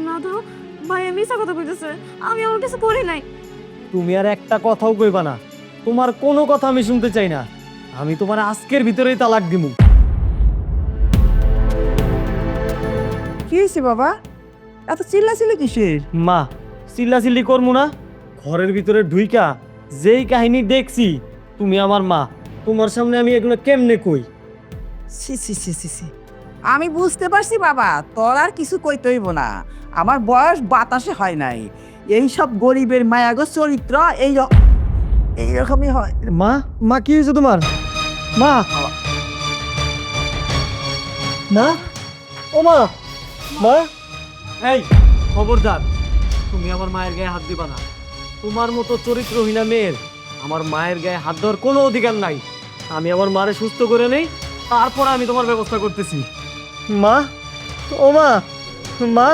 না তো ভাইয়া মিছা কথা কইতেছে, আমি আমার কিছু করি নাই। তুমি আর একটা কথাও কইবা না, তোমার কোনো কথা আমি শুনতে চাই না। আমি তোমার আজকের ভিতরেই তালাক দিমু। কি হয়েছে বাবা, এত চিল্লাচিল্লি কিসের? মা, চিল্লাচিল্লি করমু না? ঘরের ভিতরে ঢুইকা যেই কাহিনী দেখছি, তুমি আমার মা, তোমার সামনে আমি এগুলো কেমনে কই? সি সি সি সি সি, আমি বুঝতে পারছি বাবা, তোর আর কিছু কইতে হইব না। আমার বয়স বাতাসে হয় নাই। এই সব গরিবের মায়াগো চরিত্র এইরকমই হয়। মা, মা কি হয়েছে তোমার? মা, মা, ও মা, মা, এই খবরদার, তুমি আমার মায়ের গায়ে হাত দিবা না। তোমার মতো চরিত্রহীনা মেয়ের আমার মায়ের গায়ে হাত দেওয়ার কোনো অধিকার নাই। আমি আমার মারে সুস্থ করে নেই, তারপর আমি তোমার ব্যবস্থা করতেছি। মা, ও মা, মা।